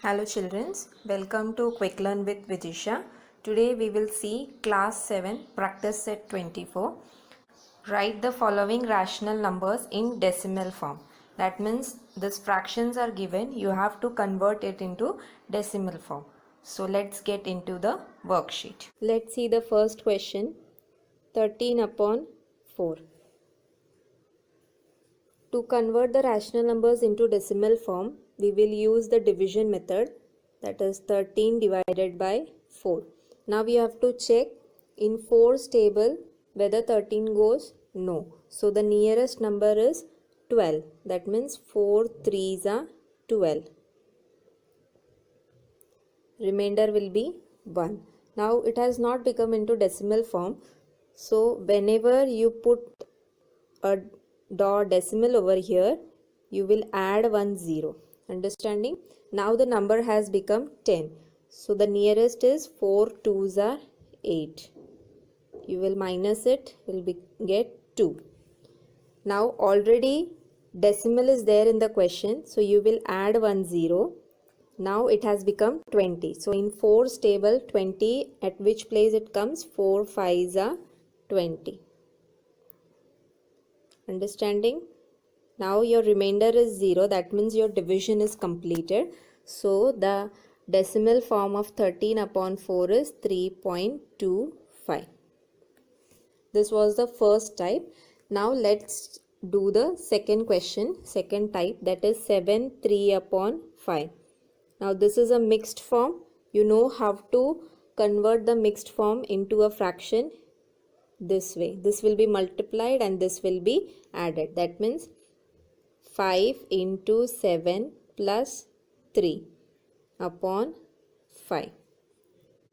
Hello children, welcome to Quick Learn with Vidisha. Today we will see class 7 practice set 24. Write the following rational numbers in decimal form. That means these fractions are given, you have to convert it into decimal form. So let's get into the worksheet. Let's see the first question. 13 upon 4. To convert the rational numbers into decimal form, we will use the division method, that is 13 divided by 4. Now we have to check in 4's table whether 13 goes no. So the nearest number is 12. That means 4 3s are 12. Remainder will be 1. Now it has not become into decimal form. So whenever you put a decimal over here, you will add 1 0. Understanding? Now the number has become 10. So the nearest is 4 2s are 8. You will minus it, get 2. Now already decimal is there in the question, so you will add 1 0. Now it has become 20. So in 4's table, 20 at which place it comes? 4 5s are 20. Understanding? Now your remainder is 0. That means your division is completed. So the decimal form of 13 upon 4 is 3.25. This was the first type. Now let's do the second question, second type, that is 7 3 upon 5. Now this is a mixed form. You know how to convert the mixed form into a fraction this way. This will be multiplied and this will be added. That means 5 into 7 plus 3 upon 5.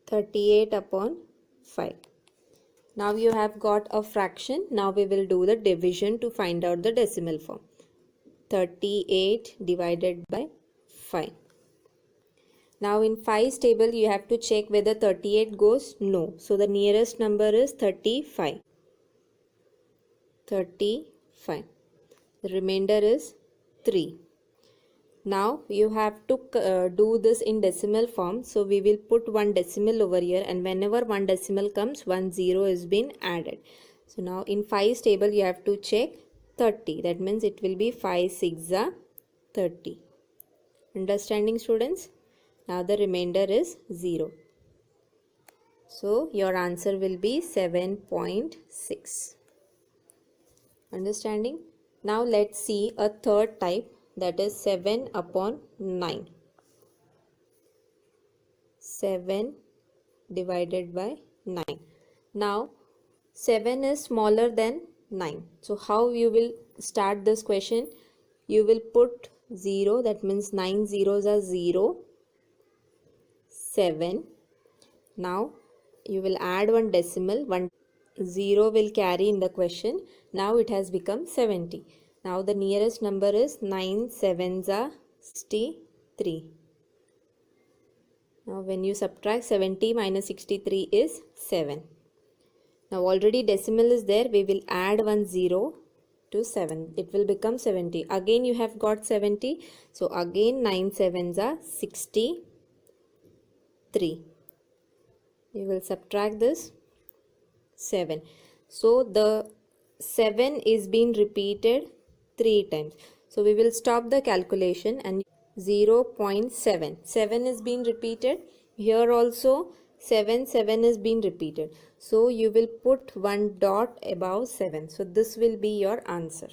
38 upon 5. Now you have got a fraction. Now we will do the division to find out the decimal form. 38 divided by 5. Now in 5's table you have to check whether 38 goes no. So the nearest number is 35. 35. The remainder is 3. Now you have to do this in decimal form. So we will put one decimal over here, and whenever one decimal comes, 1 0 is been added. So now in 5's table you have to check 30. That means it will be 5 6 are 30. Understanding, students? Now the remainder is 0. So your answer will be 7.6. Understanding? Now let's see a third type, that is 7 upon 9. 7 divided by 9. Now 7 is smaller than 9. So how you will start this question? You will put 0, that means 9 zeros are 0. 7. Now you will add one decimal, 1 0 will carry in the question. Now it has become 70. Now the nearest number is 9 7s are 63. Now when you subtract 70 minus 63 is 7. Now already decimal is there, we will add 1 0 to 7. It will become 70. Again you have got 70. So again 9 7s are 63. You will subtract this 7. So the 7 is being repeated 3 times. So we will stop the calculation and 0.7. 7 is being repeated. Here also 7 is being repeated. So you will put one dot above 7. So this will be your answer.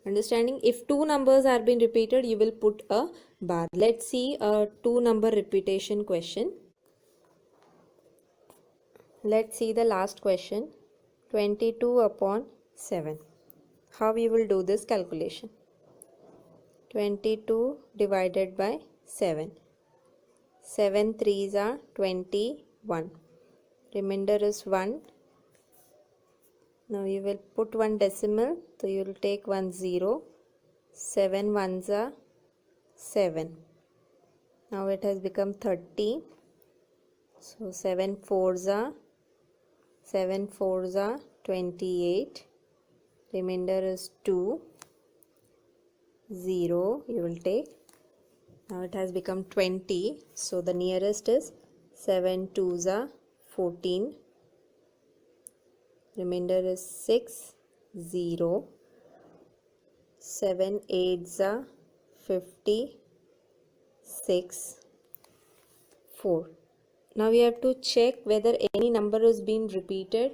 Understanding? If two numbers are being repeated, you will put a bar. Let's see a 2 number repetition question. Let's see the last question. 22 upon 7. How we will do this calculation? 22 divided by 7. 7 3s are 21. Remainder is 1. Now you will put one decimal. So you will take 1 0. 7 1s are 7. Now it has become 30. So 7 4s are 28. Remainder is 2. 0 you will take. Now it has become 20. So the nearest is 7 2s are 14. Remainder is 6 0. 7 8s are 50. 6 4. Now we have to check whether any number has been repeated.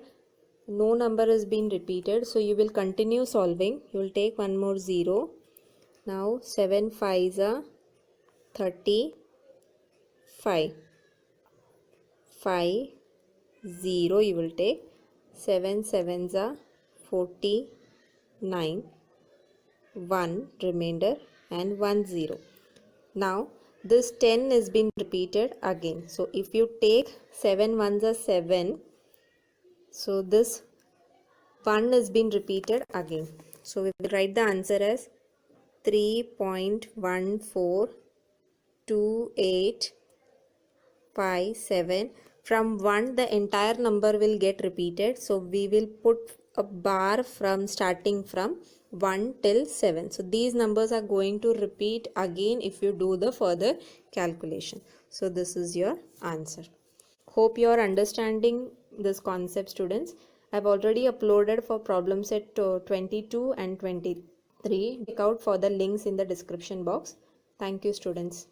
No number has been repeated, so you will continue solving. You will take one more 0. Now 7 5s are 35. 5 0 you will take. 7 7s are 49. 1 remainder and 1 0. Now this 10 has been repeated again. So if you take 7 1s are 7. So this 1 has been repeated again. So we will write the answer as 3.142857. From 1 the entire number will get repeated. So we will put a bar from starting from 1 till 7. So these numbers are going to repeat again if you do the further calculation. So this is your answer. Hope you are understanding this concept, students. I've already uploaded for problem set 22 and 23. Check out for the links in the description box. Thank you, students.